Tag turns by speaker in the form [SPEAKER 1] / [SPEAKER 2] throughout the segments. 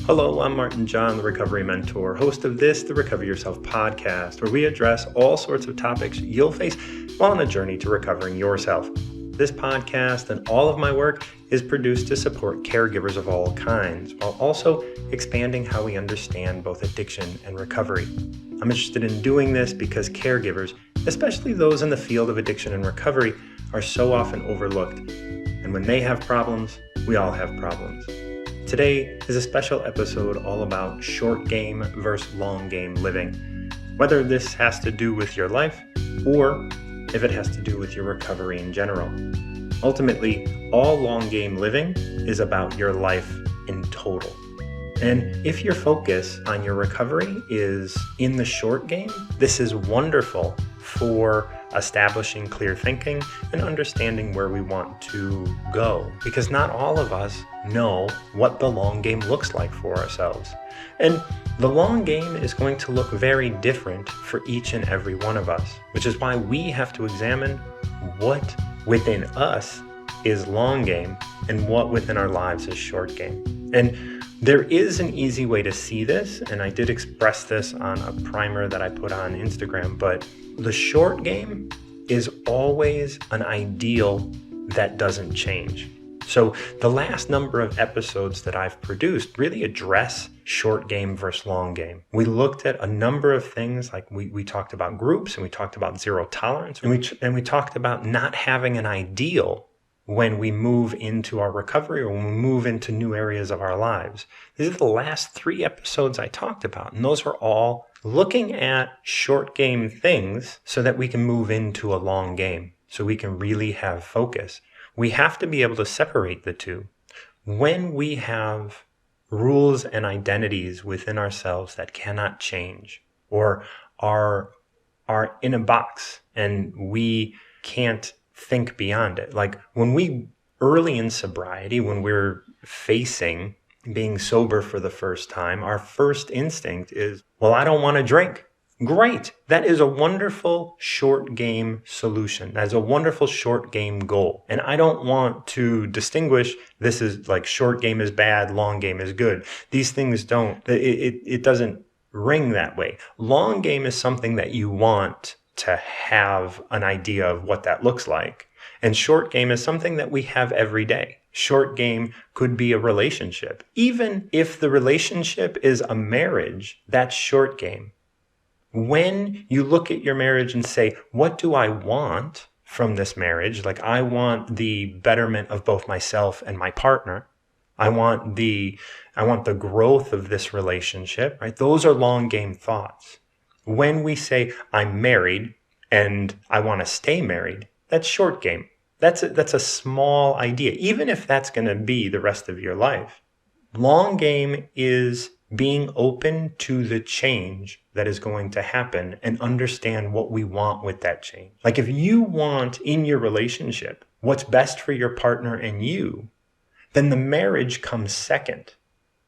[SPEAKER 1] Hello, I'm Martin John, the Recovery Mentor, host of the Recover Yourself podcast, where we address all sorts of topics you'll face while on a journey to recovering yourself. This podcast and all of my work is produced to support caregivers of all kinds, while also expanding how we understand both addiction and recovery. I'm interested in doing this because caregivers, especially those in the field of addiction and recovery, are so often overlooked. And when they have problems, we all have problems. Today is a special episode all about short game versus long game living. Whether this has to do with your life or if it has to do with your recovery in general. Ultimately, all long game living is about your life in total. And if your focus on your recovery is in the short game, this is wonderful for establishing clear thinking and understanding where we want to go. Because not all of us know what the long game looks like for ourselves. And the long game is going to look very different for each and every one of us, which is why we have to examine what within us is long game and what within our lives is short game. And there is an easy way to see this, and I did express this on a primer that I put on Instagram, but the short game is always an ideal that doesn't change. So the last number of episodes that I've produced really address short game versus long game. We looked at a number of things, like we talked about groups, and we talked about zero tolerance, and we talked about not having an ideal when we move into our recovery or when we move into new areas of our lives. These are the last 3 episodes I talked about, and those are all looking at short game things so that we can move into a long game, so we can really have focus. We have to be able to separate the two. When we have rules and identities within ourselves that cannot change or are in a box and we can't think beyond it. Like when we early in sobriety, when we're facing being sober for the first time, our first instinct is, well, I don't want to drink. Great. That is a wonderful short game solution. That's a wonderful short game goal. And I don't want to distinguish this is like short game is bad, long game is good. These things it doesn't ring that way. Long game is something that you want to have an idea of what that looks like. And short game is something that we have every day. Short game could be a relationship. Even if the relationship is a marriage, that's short game. When you look at your marriage and say, what do I want from this marriage? Like, I want the betterment of both myself and my partner. I want the growth of this relationship, right? Those are long game thoughts. When we say, I'm married and I want to stay married, that's short game. That's a small idea, even if that's going to be the rest of your life. Long game is being open to the change that is going to happen and understand what we want with that change. Like if you want in your relationship what's best for your partner and you, then the marriage comes second,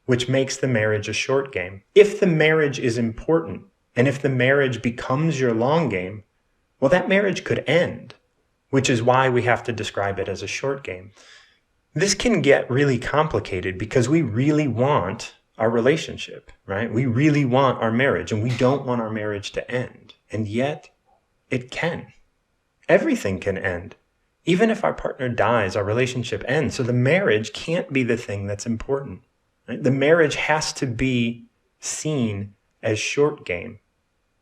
[SPEAKER 1] which makes the marriage a short game. If the marriage is important, and if the marriage becomes your long game, well, that marriage could end, which is why we have to describe it as a short game. This can get really complicated because we really want our relationship, right? We really want our marriage, and we don't want our marriage to end. And yet, it can. Everything can end. Even if our partner dies, our relationship ends. So the marriage can't be the thing that's important. Right? The marriage has to be seen as short game,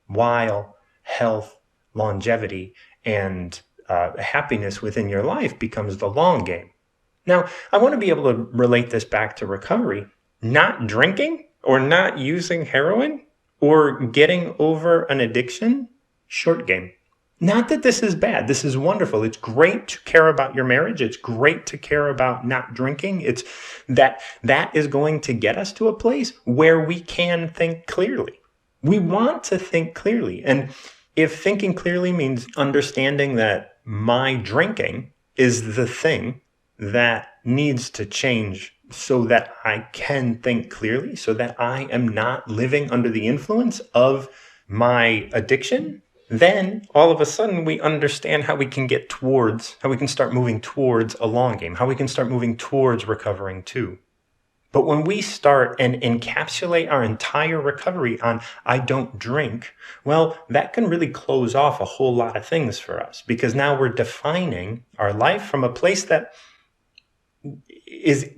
[SPEAKER 1] while health, longevity, and happiness within your life becomes the long game. Now, I want to be able to relate this back to recovery. Not drinking or not using heroin or getting over an addiction, short game. Not that this is bad. This is wonderful. It's great to care about your marriage. It's great to care about not drinking. It's that is going to get us to a place where we can think clearly. We want to think clearly. And if thinking clearly means understanding that my drinking is the thing that needs to change so that I can think clearly, so that I am not living under the influence of my addiction, then all of a sudden we understand how we can start moving towards a long game, how we can start moving towards recovering too. But when we start and encapsulate our entire recovery on I don't drink, well, that can really close off a whole lot of things for us, because now we're defining our life from a place that is,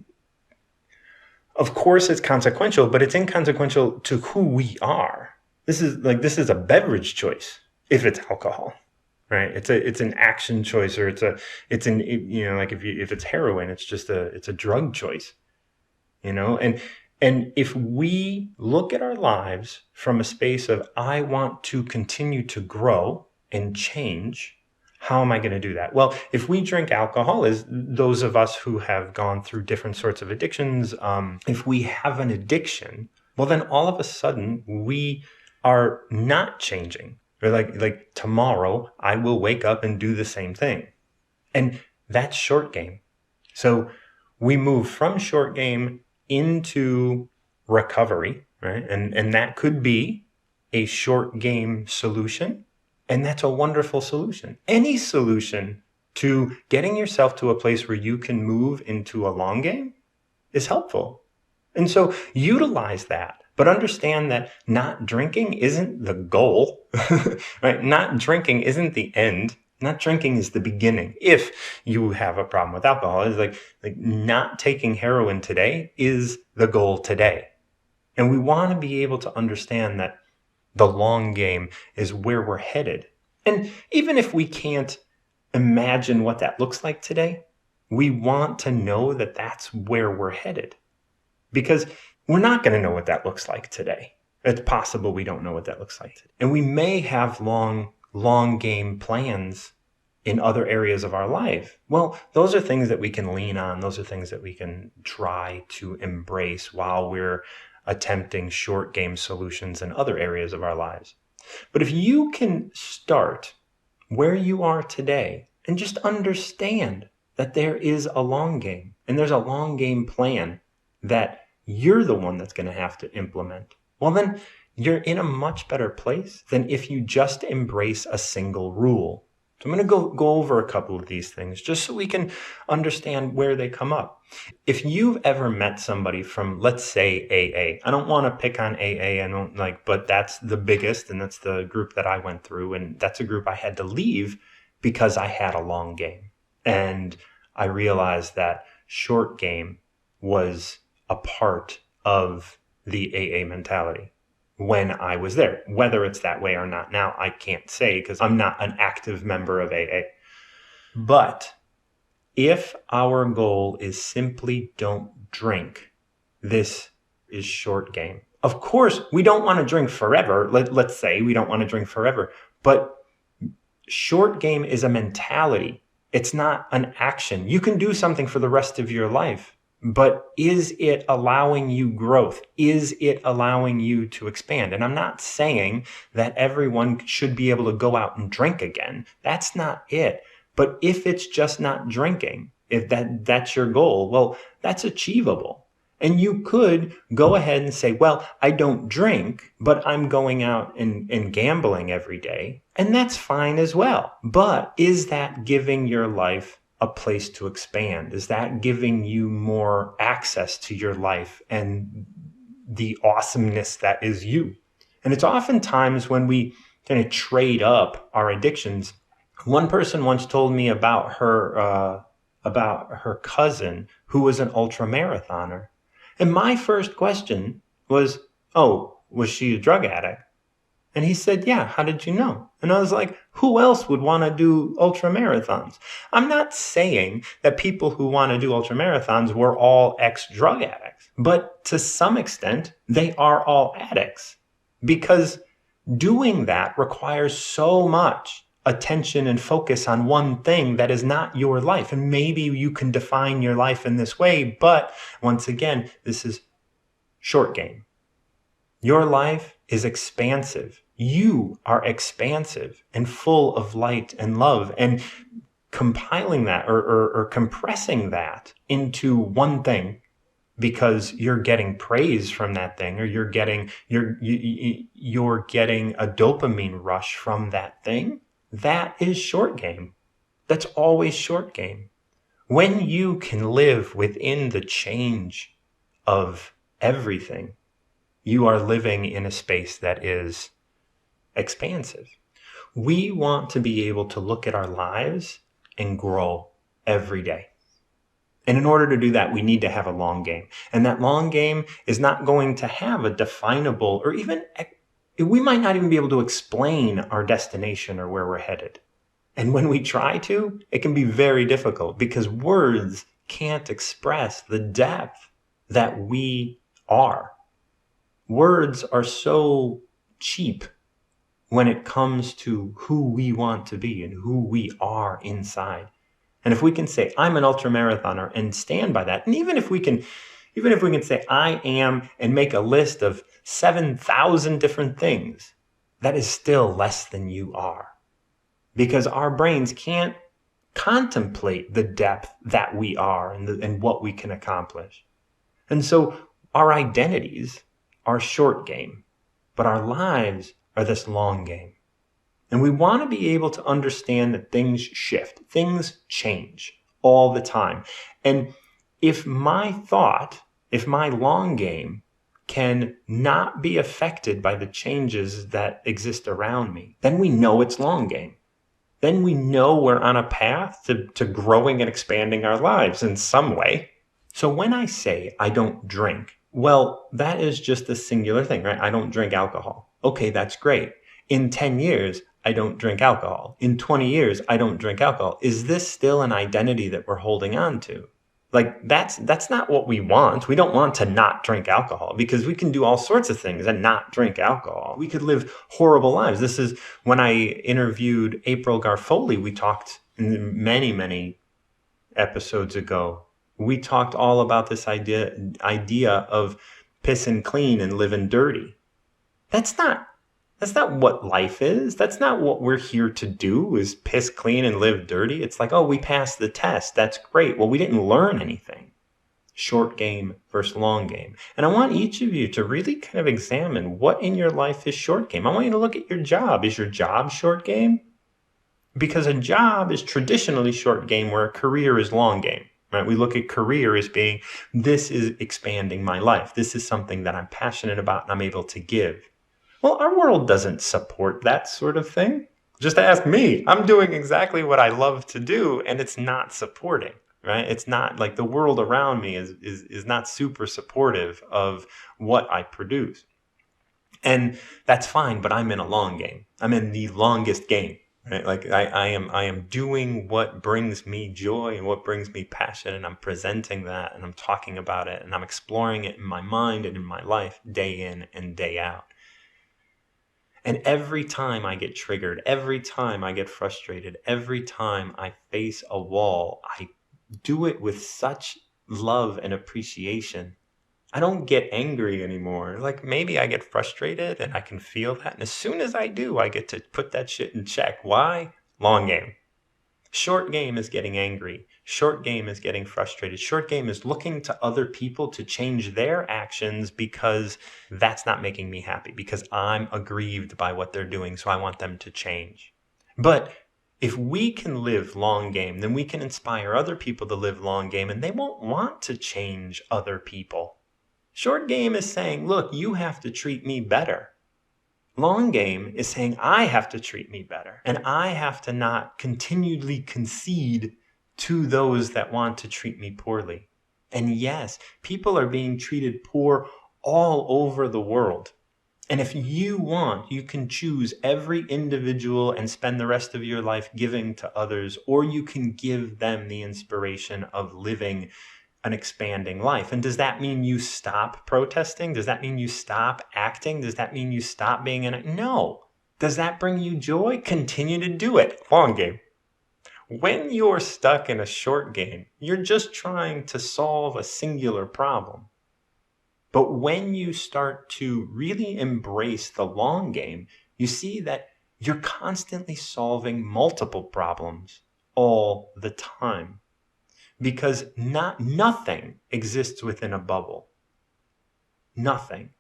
[SPEAKER 1] of course, it's consequential, but it's inconsequential to who we are. This is a beverage choice if it's alcohol, right? It's an action choice, or if it's heroin, it's a drug choice, and if we look at our lives from a space of I want to continue to grow and change, how am I going to do that? Well, if we drink alcohol, as those of us who have gone through different sorts of addictions, if we have an addiction, well, then all of a sudden we are not changing. Or like tomorrow I will wake up and do the same thing. And that's short game. So we move from short game into recovery, right? And that could be a short game solution. And that's a wonderful solution. Any solution to getting yourself to a place where you can move into a long game is helpful. And so utilize that, but understand that not drinking isn't the goal, right? Not drinking isn't the end. Not drinking is the beginning. If you have a problem with alcohol, it's like not taking heroin today is the goal today. And we want to be able to understand that the long game is where we're headed. And even if we can't imagine what that looks like today, we want to know that that's where we're headed. Because we're not going to know what that looks like today. It's possible we don't know what that looks like today. And we may have long game plans in other areas of our life. Well, those are things that we can lean on. Those are things that we can try to embrace while we're attempting short game solutions in other areas of our lives. But if you can start where you are today and just understand that there is a long game and there's a long game plan that you're the one that's going to have to implement, well, then you're in a much better place than if you just embrace a single rule. So I'm going to go over a couple of these things just so we can understand where they come up. If you've ever met somebody from, let's say, AA, I don't want to pick on AA, but that's the biggest, and that's the group that I went through, and that's a group I had to leave because I had a long game. And I realized that short game was a part of the AA mentality when I was there. Whether it's that way or not now, I can't say because I'm not an active member of AA. But if our goal is simply don't drink, this is short game. Of course, we don't want to drink forever. Let's say we don't want to drink forever. But short game is a mentality. It's not an action. You can do something for the rest of your life. But is it allowing you growth? Is it allowing you to expand? And I'm not saying that everyone should be able to go out and drink again. That's not it. But if it's just not drinking, if that's your goal, well, that's achievable. And you could go ahead and say, well, I don't drink, but I'm going out and gambling every day. And that's fine as well. But is that giving your life a place to expand? Is that giving you more access to your life and the awesomeness that is you? And it's oftentimes when we kind of trade up our addictions. One person once told me about her cousin who was an ultra marathoner. And my first question was, oh, was she a drug addict? And he said, yeah, how did you know? And I was like, who else would want to do ultra marathons? I'm not saying that people who want to do ultra marathons were all ex-drug addicts, but to some extent, they are all addicts because doing that requires so much attention and focus on one thing that is not your life. And maybe you can define your life in this way, but once again, this is short game. Your life is expansive. You are expansive and full of light and love, and compiling that or compressing that into one thing because you're getting praise from that thing, or you're getting a dopamine rush from that thing. That is short game. That's always short game. When you can live within the change of everything, you are living in a space that is expansive. We want to be able to look at our lives and grow every day. And in order to do that, we need to have a long game. And that long game is not going to have a definable, or even, we might not even be able to explain our destination or where we're headed. And when we try to, it can be very difficult because words can't express the depth that we are. Words are so cheap when it comes to who we want to be and who we are inside. And if we can say, I'm an ultramarathoner and stand by that, and even if we can say, I am, and make a list of 7,000 different things, that is still less than you are. Because our brains can't contemplate the depth that we are and what we can accomplish. And so our identities are short game, but our lives are this long game. And we want to be able to understand that things shift, things change all the time. And if my long game can not be affected by the changes that exist around me, then we know it's long game. Then we know we're on a path to growing and expanding our lives in some way. So when I say I don't drink, well, that is just a singular thing, right? I don't drink alcohol. Okay, that's great. In 10 years, I don't drink alcohol. In 20 years, I don't drink alcohol. Is this still an identity that we're holding on to? Like, that's not what we want. We don't want to not drink alcohol because we can do all sorts of things and not drink alcohol. We could live horrible lives. This is when I interviewed April Garfoli. We talked in many, many episodes ago. We talked all about this idea of pissing clean and living dirty. That's not what life is. That's not what we're here to do, is piss clean and live dirty. It's like, oh, we passed the test. That's great. Well, we didn't learn anything. Short game versus long game. And I want each of you to really kind of examine what in your life is short game. I want you to look at your job. Is your job short game? Because a job is traditionally short game where a career is long game. Right? We look at career as being, this is expanding my life. This is something that I'm passionate about and I'm able to give. Well, our world doesn't support that sort of thing. Just ask me. I'm doing exactly what I love to do, and it's not supporting, right? It's not like the world around me is not super supportive of what I produce. And that's fine, but I'm in a long game. I'm in the longest game, right? Like I am doing what brings me joy and what brings me passion, and I'm presenting that, and I'm talking about it, and I'm exploring it in my mind and in my life day in and day out. And every time I get triggered, every time I get frustrated, every time I face a wall, I do it with such love and appreciation. I don't get angry anymore. Like, maybe I get frustrated and I can feel that. And as soon as I do, I get to put that shit in check. Why? Long game. Short game is getting angry. Short game is getting frustrated. Short game is looking to other people to change their actions because that's not making me happy, because I'm aggrieved by what they're doing, so I want them to change. But if we can live long game, then we can inspire other people to live long game, and they won't want to change other people. Short game is saying, look, you have to treat me better. Long game is saying, I have to treat me better, and I have to not continually concede to those that want to treat me poorly. And yes, people are being treated poor all over the world. And if you want, you can choose every individual and spend the rest of your life giving to others, or you can give them the inspiration of living an expanding life. And does that mean you stop protesting? Does that mean you stop acting? Does that mean you stop being in it? No. Does that bring you joy? Continue to do it. Long game. When you're stuck in a short game, you're just trying to solve a singular problem. But when you start to really embrace the long game, you see that you're constantly solving multiple problems all the time. Because nothing exists within a bubble. Nothing.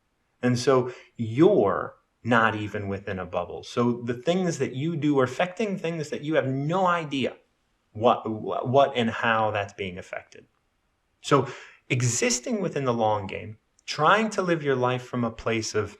[SPEAKER 1] And so you're not even within a bubble. So the things that you do are affecting things that you have no idea what and how that's being affected. So existing within the long game, trying to live your life from a place of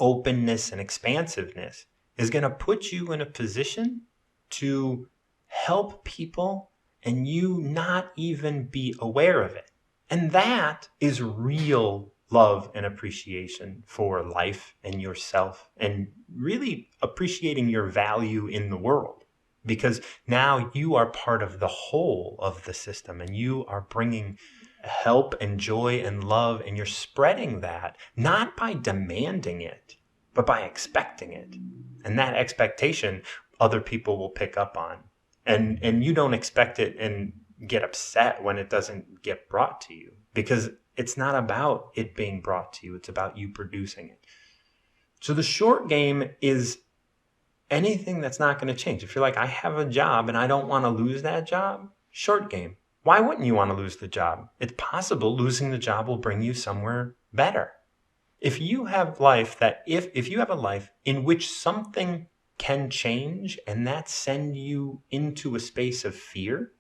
[SPEAKER 1] openness and expansiveness is going to put you in a position to help people and you not even be aware of it. And that is real love and appreciation for life and yourself, and really appreciating your value in the world, because now you are part of the whole of the system and you are bringing help and joy and love, and you're spreading that not by demanding it, but by expecting it. And that expectation other people will pick up on. And you don't expect it and get upset when it doesn't get brought to you, because it's not about it being brought to you. It's about you producing it. So the short game is anything that's not going to change. If you're like, I have a job and I don't want to lose that job, short game. Why wouldn't you want to lose the job? It's possible losing the job will bring you somewhere better. If you have life that if you have a life in which something can change and that send you into a space of fear,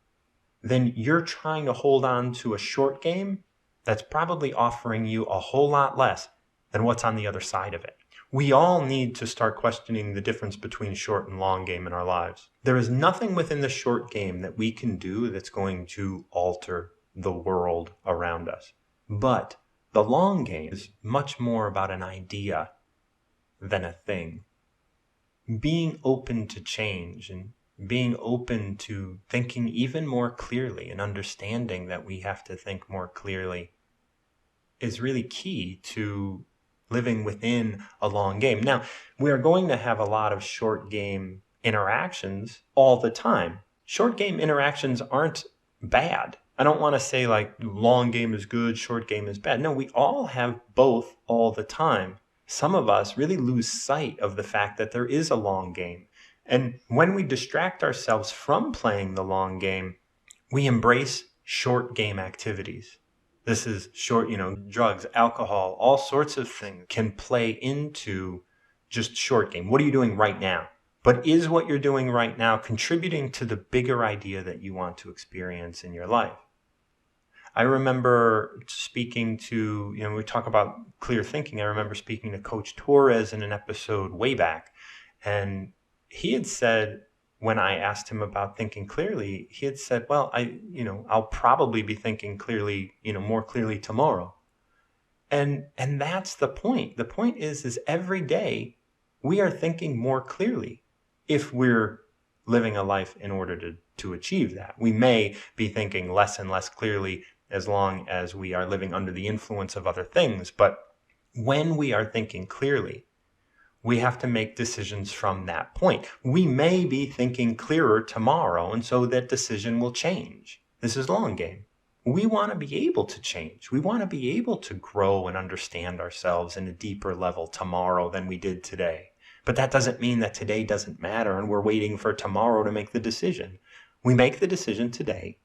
[SPEAKER 1] then you're trying to hold on to a short game that's probably offering you a whole lot less than what's on the other side of it. We all need to start questioning the difference between short and long game in our lives. There is nothing within the short game that we can do that's going to alter the world around us. But the long game is much more about an idea than a thing. Being open to change and being open to thinking even more clearly and understanding that we have to think more clearly is really key to living within a long game. Now, we are going to have a lot of short game interactions all the time. Short game interactions aren't bad. I don't want to say like long game is good, short game is bad. No, we all have both all the time. Some of us really lose sight of the fact that there is a long game. And when we distract ourselves from playing the long game, we embrace short game activities. This is short, drugs, alcohol, all sorts of things can play into just short game. What are you doing right now? But is what you're doing right now contributing to the bigger idea that you want to experience in your life? I remember speaking to, we talk about clear thinking. I remember speaking to Coach Torres in an episode way back. And he had said, when I asked him about thinking clearly, he had said, well, I'll probably be thinking clearly, more clearly tomorrow. And that's the point. The point is every day we are thinking more clearly if we're living a life in order to achieve that. We may be thinking less and less clearly as long as we are living under the influence of other things. But when we are thinking clearly, we have to make decisions from that point. We may be thinking clearer tomorrow, and so that decision will change. This is long game. We want to be able to change. We want to be able to grow and understand ourselves in a deeper level tomorrow than we did today. But that doesn't mean that today doesn't matter and we're waiting for tomorrow to make the decision. We make the decision today,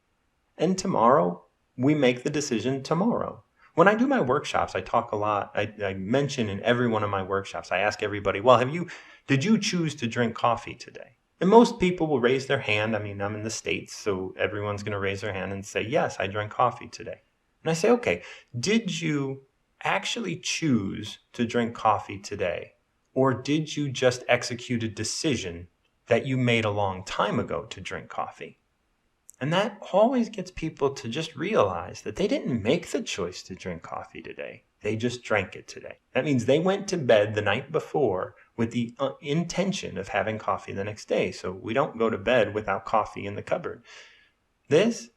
[SPEAKER 1] and tomorrow we make the decision tomorrow. When I do my workshops, I talk a lot. I mention in every one of my workshops, I ask everybody, well, did you choose to drink coffee today? And most people will raise their hand. I mean, I'm in the States, so everyone's going to raise their hand and say, yes, I drank coffee today. And I say, okay, did you actually choose to drink coffee today? Or did you just execute a decision that you made a long time ago to drink coffee? And that always gets people to just realize that they didn't make the choice to drink coffee today. They just drank it today. That means they went to bed the night before with the intention of having coffee the next day. So we don't go to bed without coffee in the cupboard. This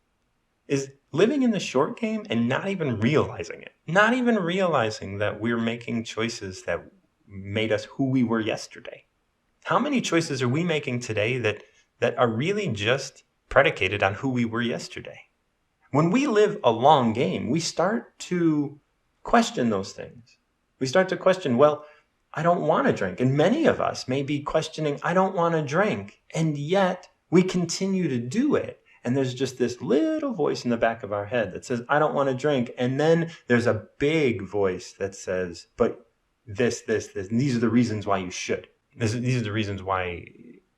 [SPEAKER 1] is living in the short game and not even realizing it. Not even realizing that we're making choices that made us who we were yesterday. How many choices are we making today that are really just predicated on who we were yesterday? When we live a long game, we start to question those things. We start to question, well, I don't want to drink. And many of us may be questioning, I don't want to drink. And yet we continue to do it. And there's just this little voice in the back of our head that says, I don't want to drink. And then there's a big voice that says, but this, and these are the reasons why you should. These are the reasons why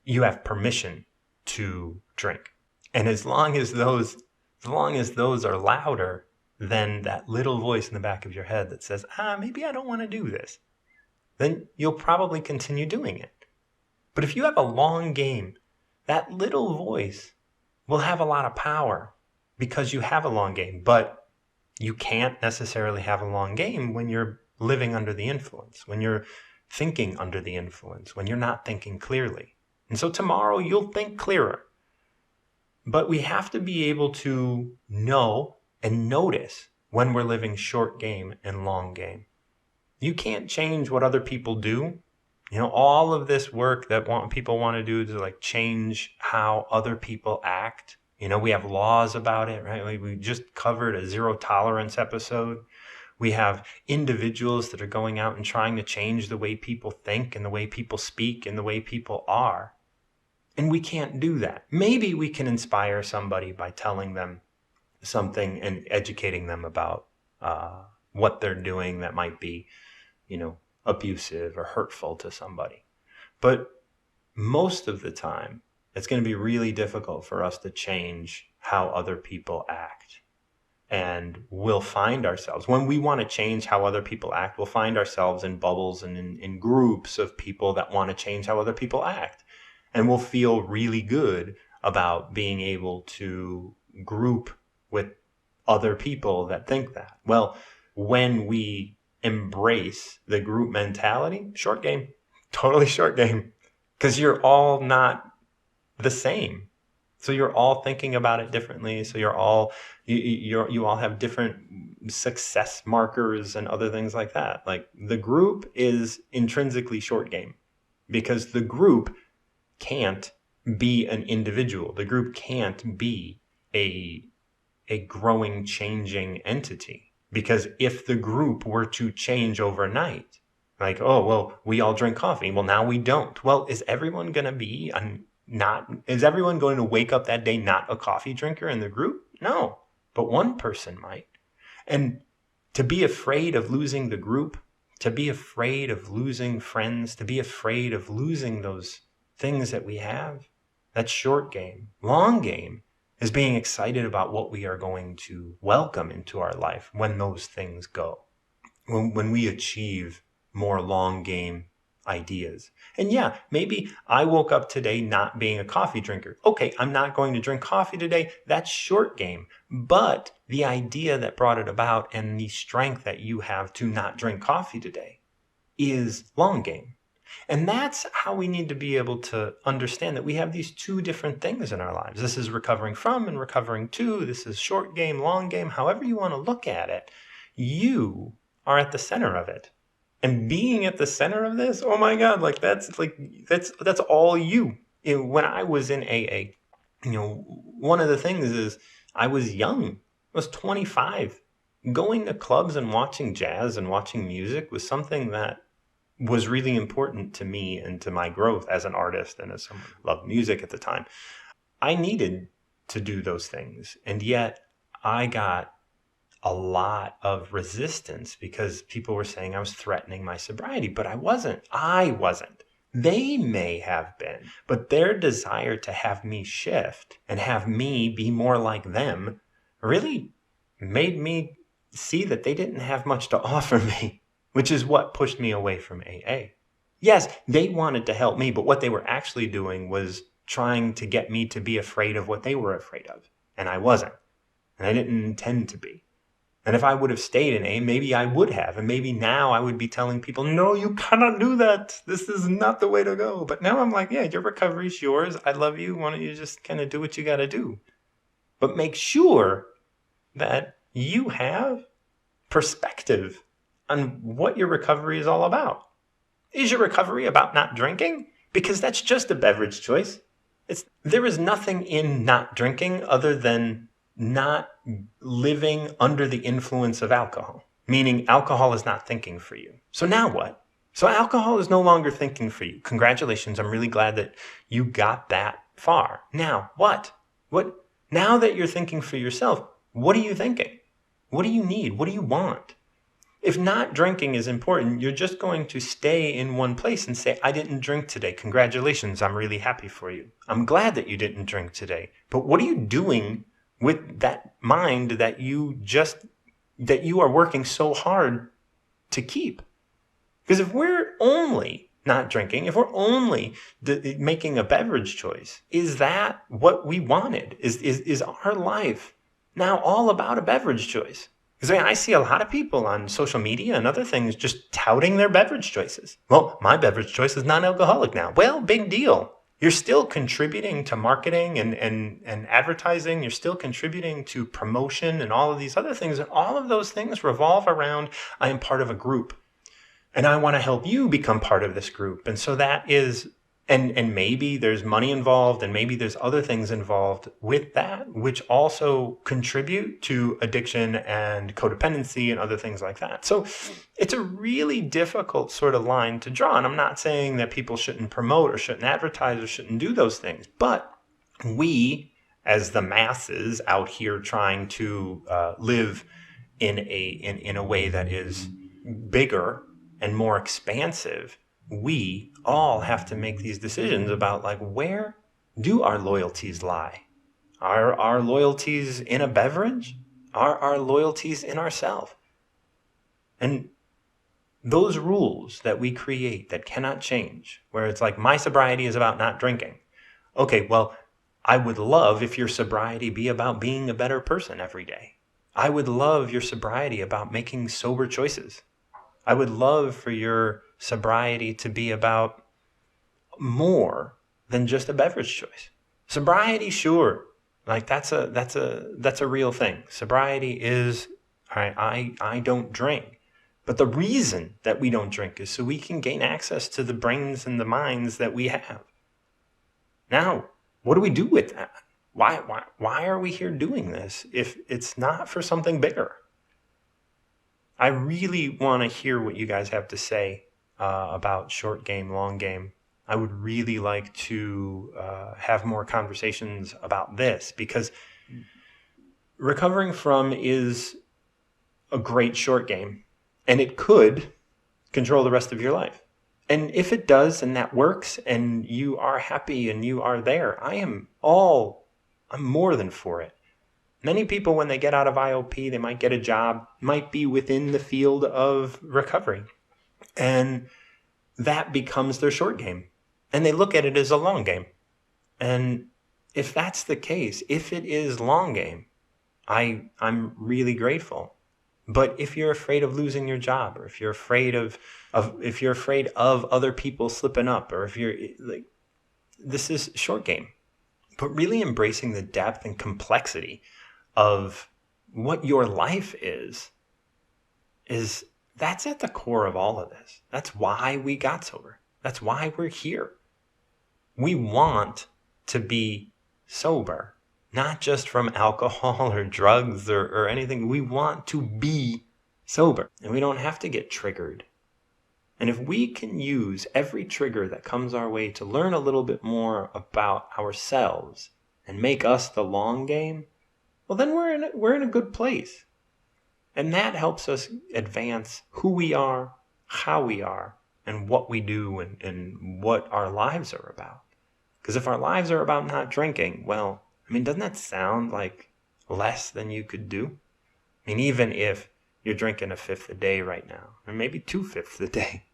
[SPEAKER 1] you have permission to drink. And as long as those are louder, than that little voice in the back of your head that says, maybe I don't want to do this, then you'll probably continue doing it. But if you have a long game, that little voice will have a lot of power because you have a long game. But you can't necessarily have a long game when you're living under the influence, when you're thinking under the influence, when you're not thinking clearly. And so tomorrow you'll think clearer. But we have to be able to know and notice when we're living short game and long game. You can't change what other people do. All of this work that people want to do to like change how other people act. We have laws about it, right? We just covered a zero tolerance episode. We have individuals that are going out and trying to change the way people think and the way people speak and the way people are. And we can't do that. Maybe we can inspire somebody by telling them something and educating them about what they're doing that might be, abusive or hurtful to somebody. But most of the time, it's going to be really difficult for us to change how other people act. And we'll find ourselves, when we want to change how other people act, we'll find ourselves in bubbles and in groups of people that want to change how other people act. And we'll feel really good about being able to group with other people that think that. Well, when we embrace the group mentality, short game, totally short game, because you're all not the same. So you're all thinking about it differently. So you all have different success markers and other things like that. Like the group is intrinsically short game because the group can't be an individual. The group can't be a growing, changing entity. Because if the group were to change overnight, like, oh, well, we all drink coffee. Well, now we don't. Well, is everyone going to wake up that day not a coffee drinker in the group? No, but one person might. And to be afraid of losing the group, to be afraid of losing friends, to be afraid of losing those things that we have, that's short game. Long game is being excited about what we are going to welcome into our life when those things go, when we achieve more long game ideas. And yeah, maybe I woke up today not being a coffee drinker. Okay, I'm not going to drink coffee today. That's short game. But the idea that brought it about and the strength that you have to not drink coffee today is long game. And that's how we need to be able to understand that we have these two different things in our lives. This is recovering from and recovering to. This is short game, long game, however you want to look at it. You are at the center of it. And being at the center of this, oh my God, that's all you. When I was in AA, one of the things is I was young. I was 25. Going to clubs and watching jazz and watching music was something that was really important to me and to my growth as an artist and as someone who loved music at the time. I needed to do those things. And yet I got a lot of resistance because people were saying I was threatening my sobriety, but I wasn't. They may have been, but their desire to have me shift and have me be more like them really made me see that they didn't have much to offer me, which is what pushed me away from AA. Yes, they wanted to help me, but what they were actually doing was trying to get me to be afraid of what they were afraid of. And I wasn't. And I didn't intend to be. And if I would have stayed in AA, maybe I would have. And maybe now I would be telling people, no, you cannot do that. This is not the way to go. But now I'm like, yeah, your recovery is yours. I love you. Why don't you just kind of do what you got to do? But make sure that you have perspective on what your recovery is all about. Is your recovery about not drinking? Because that's just a beverage choice. There is nothing in not drinking other than not living under the influence of alcohol, meaning alcohol is not thinking for you. So now what? So alcohol is no longer thinking for you. Congratulations. I'm really glad that you got that far. Now what? Now that you're thinking for yourself, what are you thinking? What do you need? What do you want? If not drinking is important, you're just going to stay in one place and say, I didn't drink today. Congratulations. I'm really happy for you. I'm glad that you didn't drink today. But what are you doing with that mind that you just that you are working so hard to keep. Because if we're only not drinking, if we're only making a beverage choice, is that what we wanted? Is our life now all about a beverage choice? Because I see a lot of people on social media and other things just touting their beverage choices. Well, my beverage choice is non-alcoholic now. Well, big deal. You're still contributing to marketing and advertising. You're still contributing to promotion and all of these other things. And all of those things revolve around, I am part of a group. And I want to help you become part of this group. And so that is, and maybe there's money involved and maybe there's other things involved with that, which also contribute to addiction and codependency and other things like that. So it's a really difficult sort of line to draw. And I'm not saying that people shouldn't promote or shouldn't advertise or shouldn't do those things. But we, as the masses out here trying to live in a way that is bigger and more expansive, we all have to make these decisions about, like, where do our loyalties lie? Are our loyalties in a beverage? Are our loyalties in ourselves? And those rules that we create that cannot change, where it's like, my sobriety is about not drinking. Okay, well, I would love if your sobriety be about being a better person every day. I would love your sobriety about making sober choices. I would love for your sobriety to be about more than just a beverage choice. Sobriety, sure, like that's a real thing. Sobriety is, I don't drink. But the reason that we don't drink is so we can gain access to the brains and the minds that we have. Now, what do we do with that? Why are we here doing this if it's not for something bigger? I really want to hear what you guys have to say about short game, long game. I would really like to have more conversations about this, because recovering from is a great short game, and it could control the rest of your life. And if it does, and that works, and you are happy and you are there, I'm more than for it. Many people, when they get out of IOP, they might get a job, might be within the field of recovery. And that becomes their short game. And they look at it as a long game. And if that's the case, if it is long game, I'm really grateful. But if you're afraid of losing your job, or if you're afraid of other people slipping up, or if you're like, this is short game. But really embracing the depth and complexity of what your life is that's at the core of all of this. That's why we got sober. That's why we're here. We want to be sober, not just from alcohol or drugs or anything. We want to be sober, and we don't have to get triggered. And if we can use every trigger that comes our way to learn a little bit more about ourselves and make us the long game, well, then we're in a good place. And that helps us advance who we are, how we are, and what we do, and what our lives are about. Because if our lives are about not drinking, well, I mean, doesn't that sound like less than you could do? I mean, even if you're drinking a fifth a day right now, or maybe 2/5 a day,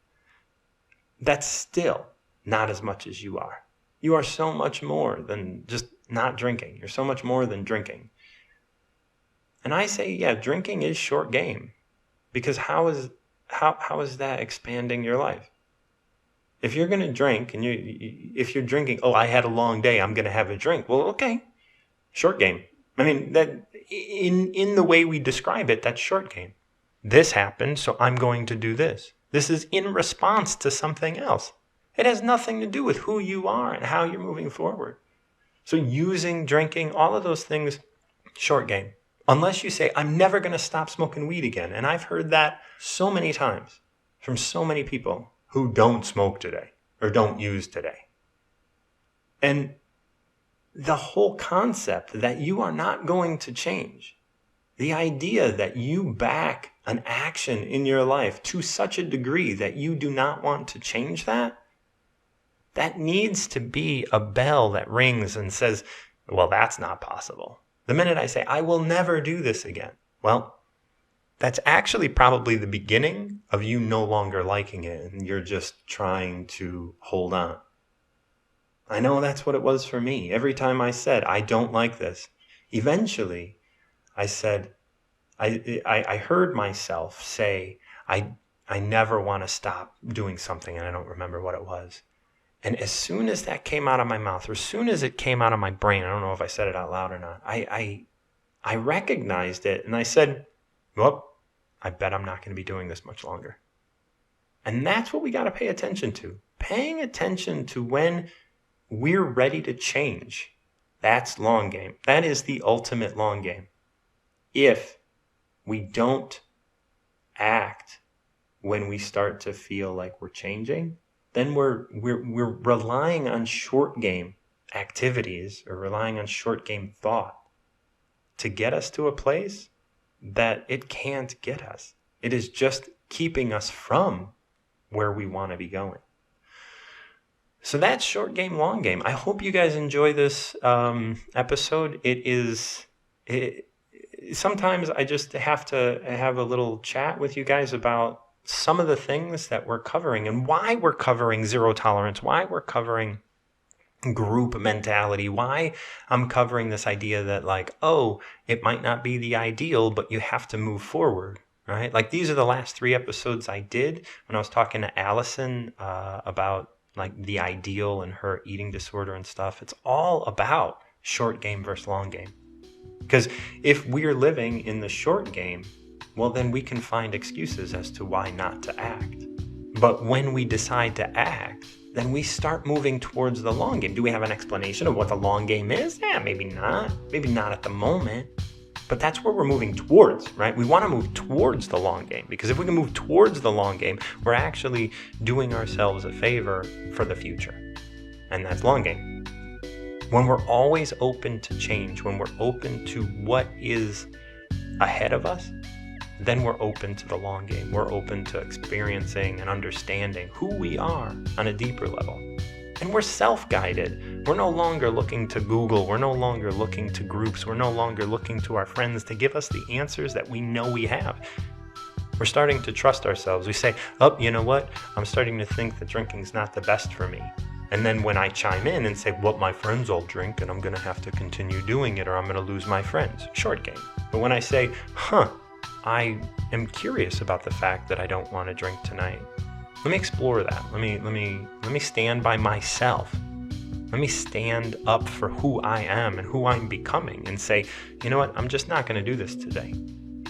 [SPEAKER 1] that's still not as much as you are. You are so much more than just not drinking. You're so much more than drinking. And I say, yeah, drinking is short game, because how is that expanding your life? If you're going to drink, and if you're drinking, I had a long day, I'm going to have a drink. Well, okay, short game. I mean, that in the way we describe it, that's short game. This happened, so I'm going to do this. This is in response to something else. It has nothing to do with who you are and how you're moving forward. So using, drinking, all of those things, short game. Unless you say, I'm never going to stop smoking weed again. And I've heard that so many times from so many people who don't smoke today or don't use today. And the whole concept that you are not going to change, the idea that you back an action in your life to such a degree that you do not want to change that needs to be a bell that rings and says, well, that's not possible. The minute I say, I will never do this again, well, that's actually probably the beginning of you no longer liking it and you're just trying to hold on. I know that's what it was for me. Every time I said, I don't like this, eventually I said, I heard myself say, I never want to stop doing something, and I don't remember what it was. And as soon as that came out of my mouth, or as soon as it came out of my brain, I don't know if I said it out loud or not, I recognized it, and I said, well, I bet I'm not going to be doing this much longer. And that's what we got to pay attention to. Paying attention to when we're ready to change. That's long game. That is the ultimate long game. If we don't act when we start to feel like we're changing, then we're relying on short game activities or relying on short game thought to get us to a place that it can't get us. It is just keeping us from where we want to be going. So that's short game, long game. I hope you guys enjoy this episode. Sometimes I just have to have a little chat with you guys about some of the things that we're covering and why we're covering zero tolerance, why we're covering group mentality, why I'm covering this idea that like, oh, it might not be the ideal, but you have to move forward, right? Like these are the last 3 episodes I did when I was talking to Allison about like the ideal and her eating disorder and stuff. It's all about short game versus long game. Because if we're living in the short game, well, then we can find excuses as to why not to act. But when we decide to act, then we start moving towards the long game. Do we have an explanation of what the long game is? Yeah, maybe not. Maybe not at the moment. But that's where we're moving towards, right? We want to move towards the long game, because if we can move towards the long game, we're actually doing ourselves a favor for the future. And that's long game. When we're always open to change, when we're open to what is ahead of us, then we're open to the long game. We're open to experiencing and understanding who we are on a deeper level. And we're self-guided. We're no longer looking to Google. We're no longer looking to groups. We're no longer looking to our friends to give us the answers that we know we have. We're starting to trust ourselves. We say, oh, you know what? I'm starting to think that drinking's not the best for me. And then when I chime in and say, well, my friends all drink and I'm going to have to continue doing it or I'm going to lose my friends. Short game. But when I say, I am curious about the fact that I don't want to drink tonight. Let me explore that. Let me stand by myself. Let me stand up for who I am and who I'm becoming and say, you know what? I'm just not going to do this today.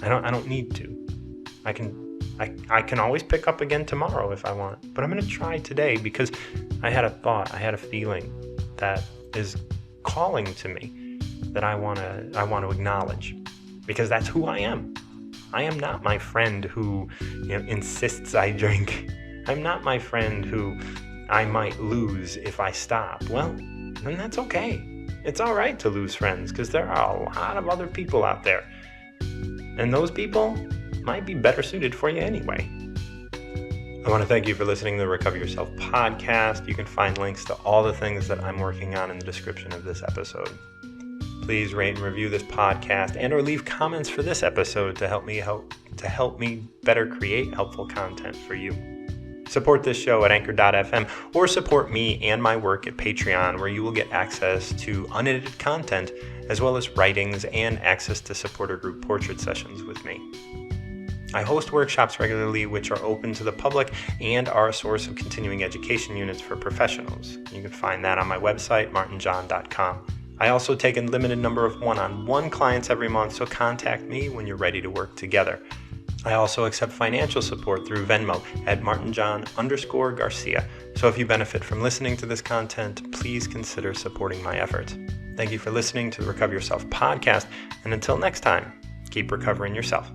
[SPEAKER 1] I don't need to. I can always pick up again tomorrow if I want, but I'm going to try today because I had a thought, I had a feeling that is calling to me that I want to acknowledge, because that's who I am. I am not my friend who, insists I drink. I'm not my friend who I might lose if I stop. Well, then that's okay. It's all right to lose friends because there are a lot of other people out there. And those people might be better suited for you anyway. I want to thank you for listening to the Recover Yourself podcast. You can find links to all the things that I'm working on in the description of this episode. Please rate and review this podcast and or leave comments for this episode to help me better create helpful content for you. Support this show at anchor.fm or support me and my work at Patreon, where you will get access to unedited content as well as writings and access to supporter group portrait sessions with me. I host workshops regularly which are open to the public and are a source of continuing education units for professionals. You can find that on my website, martinjohn.com. I also take a limited number of one-on-one clients every month, so contact me when you're ready to work together. I also accept financial support through Venmo at martinjohn_Garcia. So if you benefit from listening to this content, please consider supporting my efforts. Thank you for listening to the Recover Yourself podcast, and until next time, keep recovering yourself.